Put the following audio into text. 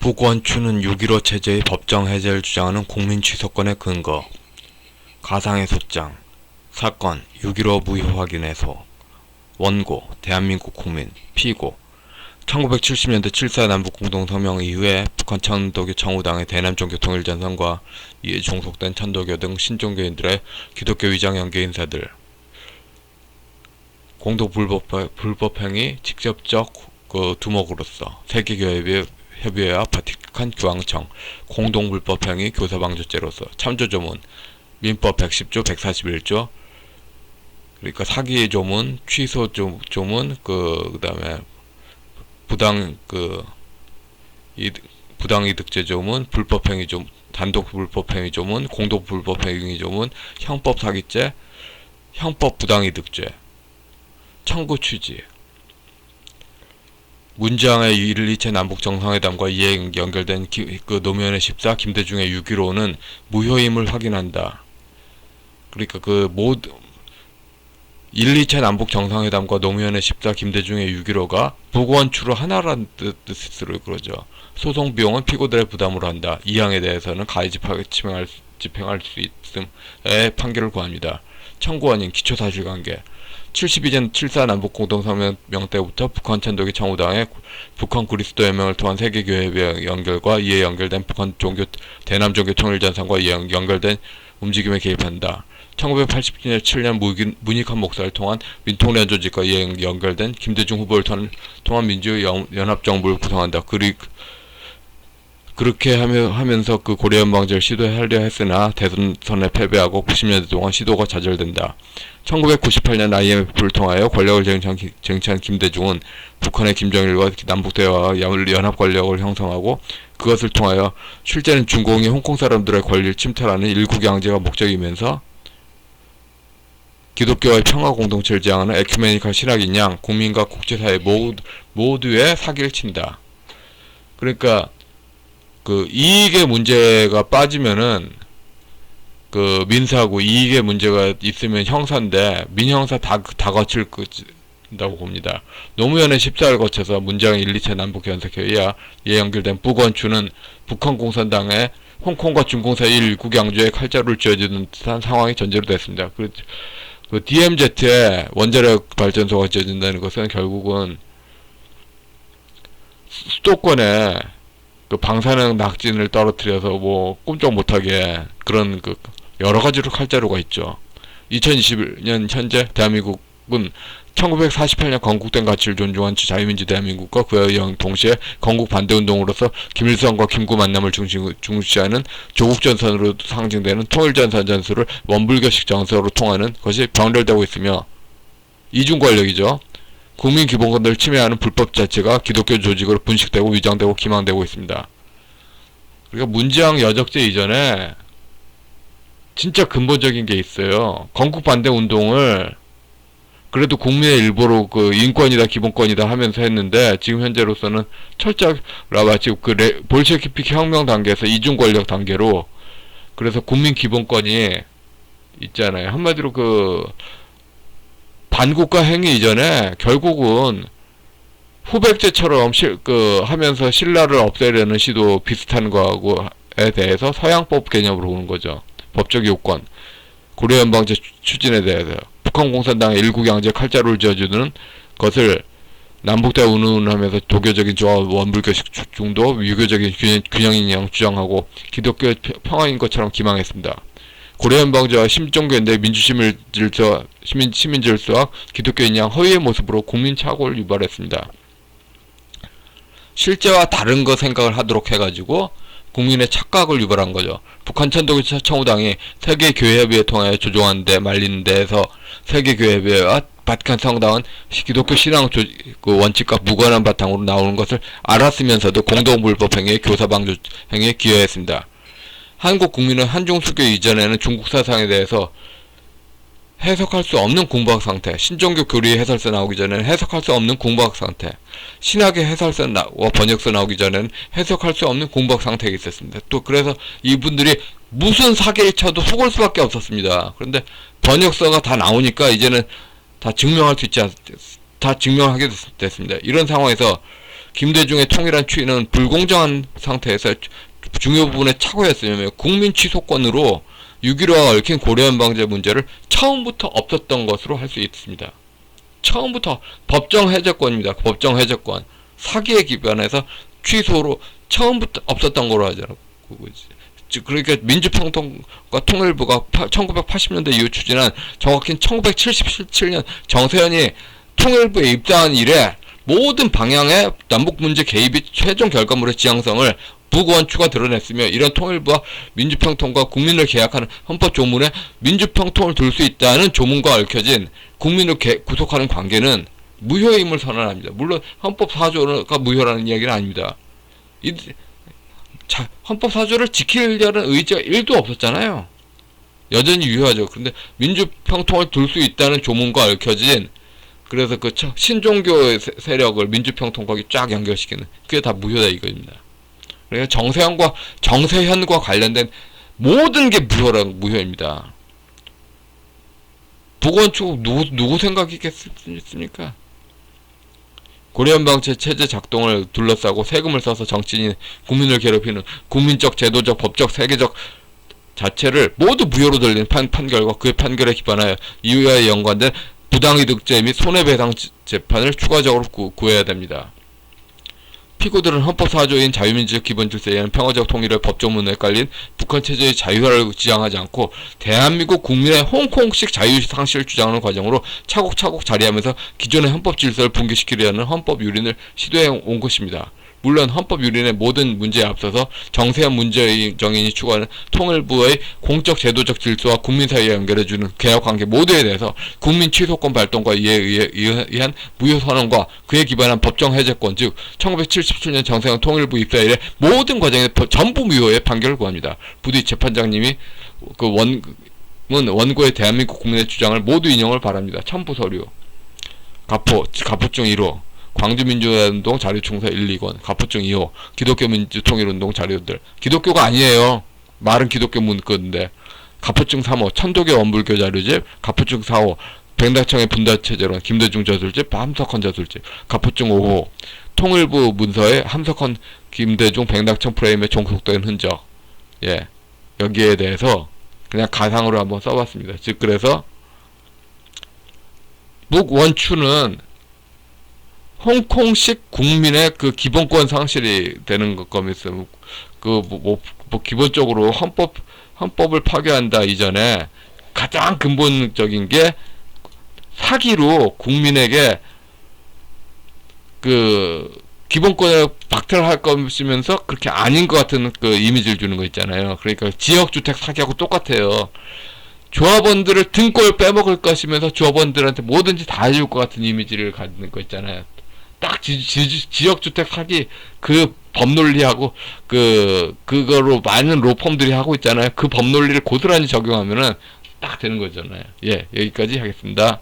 북원추는 6.15 체제의 법정 해제를 주장하는 국민 취소권의 근거. 가상의 소장. 사건 6.15 무효 확인해소. 원고 대한민국 국민. 피고 1970년대 7.4 남북공동성명 이후에 북한 천도교 청우당의 대남종교 통일전선과 이에 종속된 천도교 등 신종교인들의 기독교 위장 연계 인사들 공동 불법행위 직접적 두목으로서 세계교회와 바티칸 교황청 공동 불법행위 교사방조죄로서 참조조문 민법 110조 141조 그러니까 사기 조문 취소 조문 그다음에 부당이득죄 조문 불법행위 조문 단독 불법행위 조문 공동 불법행위 조문 형법 사기죄 형법 부당이득죄 청구 취지 문재왕의 1.2차 남북정상회담과 이에 연결된 노무현의 14 김대중의 6.15는 무효임을 확인한다. 그러니까 1.2차 남북정상회담과 노무현의 14 김대중의 6.15가 북원추로 하나라는 뜻으로 그러죠. 소송 비용은 피고들의 부담으로 한다. 이 항에 대해서는 가해 집행할 수 있음의 판결을 구합니다. 청구 원인 기초사실관계 72년 7.4 남북공동성명 때부터 북한 천도교 청우당의 북한 그리스도 연맹을 통한 세계교회 연결과 이에 연결된 북한 종교 대남종교 통일전선과 이에 연결된 움직임에 개입한다. 1987년 문익환 목사를 통한 민통련 조직과 이에 연결된 김대중 후보를 통한 민주연합정부를 구성한다. 그렇게 하면서 고려연방제를 시도하려 했으나 대선에 패배하고 90년대 동안 시도가 좌절된다. 1998년 IMF를 통하여 권력을 쟁취한 김대중은 북한의 김정일과 남북대화와 연합 권력을 형성하고 그것을 통하여 실제는 중공이 홍콩 사람들의 권리를 침탈하는 일국양제가 목적이면서 기독교와의 평화 공동체를 지향하는 에큐메니컬 신학인 양 국민과 국제사회 모두의 사기를 친다. 그러니까 이익의 문제가 빠지면은 민사고 이익의 문제가 있으면 형사인데 민형사 다 거칠다고 봅니다. 노무현의 14를 거쳐서 문재왕 1, 2차 남북연석회의와 이에 연결된 북원추는 북한 공산당의 홍콩과 중공 사이 일국양조의 칼자루를 쥐어주는 듯한 상황이 전제로 됐습니다. DMZ에 원자력 발전소가 지어진다는 것은 결국은 수도권에 방사능 낙진을 떨어뜨려서 꼼짝 못하게 그런 여러가지로 칼자루가 있죠. 2021년 현재 대한민국은 1948년 건국된 가치를 존중한 자유민주 대한민국과 그에 동시에 건국 반대운동으로서 김일성과 김구 만남을 중시하는 조국전선으로 상징되는 통일전선 전술을 원불교식 정서로 통하는 것이 병렬되고 있으며 이중권력이죠. 국민 기본권들을 침해하는 불법 자체가 기독교 조직으로 분식되고 위장되고 기망되고 있습니다. 그러니까 문재왕 여적제 이전에 진짜 근본적인 게 있어요. 건국 반대 운동을 그래도 국민의 일부로 인권이다 기본권이다 하면서 했는데 지금 현재로서는 철저하게 마치 볼셰비키 혁명 단계에서 이중 권력 단계로 그래서 국민 기본권이 있잖아요. 한마디로 반국가 행위 이전에 결국은 후백제처럼 하면서 신라를 없애려는 시도 비슷한 거에 대해서 서양법 개념으로 보는 거죠. 법적 요건, 고려연방제 추진에 대해서 북한 공산당의 일국양제 칼자루를 지어주는 것을 남북대화 운운하면서 도교적인 조합 원불교식 중도 유교적인 균형인양 주장하고 기독교 평화인 것처럼 기망했습니다. 고려연방제와 심종교인들의 시민질서와 기독교인 양 허위의 모습으로 국민 착오를 유발했습니다. 실제와 다른 거 생각을 하도록 해가지고 국민의 착각을 유발한 거죠. 북한 천도교 청우당이 세계교회협의회 통하여 조종하는 데 말리는 데에서 세계교회협의회와 바티칸 성당은 기독교 신앙 원칙과 무관한 바탕으로 나오는 것을 알았으면서도 공동불법행위의 교사방조 행위에 기여했습니다. 한국 국민은 한중수교 이전에는 중국 사상에 대해서 해석할 수 없는 궁박 상태, 신종교 교리의 해설서 나오기 전에는 해석할 수 없는 궁박 상태, 신학의 해설서와 번역서 나오기 전에는 해석할 수 없는 궁박 상태가 있었습니다. 또 그래서 이분들이 무슨 사기를 쳐도 속을 수밖에 없었습니다. 그런데 번역서가 다 나오니까 이제는 다 증명하게 됐습니다. 이런 상황에서 김대중의 통일한 추이는 불공정한 상태에서 중요 부분에 착오했으며 국민 취소권으로 6.15와 얽힌 고려연방제 문제를 처음부터 없었던 것으로 할 수 있습니다. 처음부터 법정 해제권입니다. 법정 해제권. 사기에 기반해서 취소로 처음부터 없었던 거로 하잖아요. 그러니까 민주평통과 통일부가 1980년대 이후 추진한 정확히 1977년 정세현이 통일부에 입당한 이래 모든 방향의 남북문제 개입이 최종 결과물의 지향성을 북원추가 드러냈으며 이런 통일부와 민주평통과 국민을 계약하는 헌법 조문에 민주평통을 둘 수 있다는 조문과 얽혀진 국민을 구속하는 관계는 무효임을 선언합니다. 물론 헌법 4조가 무효라는 이야기는 아닙니다. 헌법 4조를 지키려는 의지가 1도 없었잖아요. 여전히 유효하죠. 그런데 민주평통을 둘 수 있다는 조문과 얽혀진 그래서 그 신종교 세력을 민주평통과 쫙 연결시키는 그게 다 무효다 이거입니다. 그러니까 정세현과 관련된 모든 게 무효입니다. 북원축 누구 생각이겠습니까? 고려연방제 체제 작동을 둘러싸고 세금을 써서 정치인이 국민을 괴롭히는 국민적, 제도적, 법적, 세계적 자체를 모두 무효로 돌리는 판결과 그의 판결에 기반하여 이유와 연관된 부당이득죄 및 손해배상 재판을 추가적으로 구해야 됩니다. 피고들은 헌법 4조인 자유민주적 기본질서에 의한 평화적 통일의 법조문에 깔린 북한 체제의 자유화를 지향하지 않고 대한민국 국민의 홍콩식 자유상실을 주장하는 과정으로 차곡차곡 자리하면서 기존의 헌법 질서를 붕괴시키려는 헌법 유린을 시도해 온 것입니다. 물론 헌법 유린의 모든 문제에 앞서서 정세현 문재정인이 추구하는 통일부의 공적 제도적 질서와 국민 사이에 연결해주는 개혁관계 모두에 대해서 국민 취소권 발동과 이에 의한 무효 선언과 그에 기반한 법정 해제권 즉 1977년 정세현 통일부 입사 이래 모든 과정에 전부 무효의 판결을 구합니다. 부디 재판장님이 원고의 대한민국 국민의 주장을 모두 인용을 바랍니다. 첨부 서류 가포증 1호 광주민주화운동 자료충서 1, 2권 가포증 2호 기독교 민주통일운동 자료들 기독교가 아니에요. 말은 기독교 문건인데 가포증 3호 천도교 원불교 자료집 가포증 4호 백낙청의 분단체제론 김대중 저술집 함석헌 저술집 가포증 5호 통일부 문서에 함석헌 김대중 백낙청 프레임에 종속된 흔적 예 여기에 대해서 그냥 가상으로 한번 써봤습니다. 즉 그래서 북원추는 홍콩식 국민의 그 기본권 상실이 되는 것이면서 기본적으로 헌법을 파괴한다 이전에 가장 근본적인 게 사기로 국민에게 그 기본권을 박탈할 것이면서 그렇게 아닌 것 같은 그 이미지를 주는 거 있잖아요. 그러니까 지역주택 사기하고 똑같아요. 조합원들을 등골 빼먹을 것이면서 조합원들한테 뭐든지 다 해줄 것 같은 이미지를 갖는 거 있잖아요. 딱 지역주택 사기 그 법논리하고 그거로 많은 로펌들이 하고 있잖아요. 그 법논리를 고스란히 적용하면은 딱 되는 거잖아요. 예, 여기까지 하겠습니다.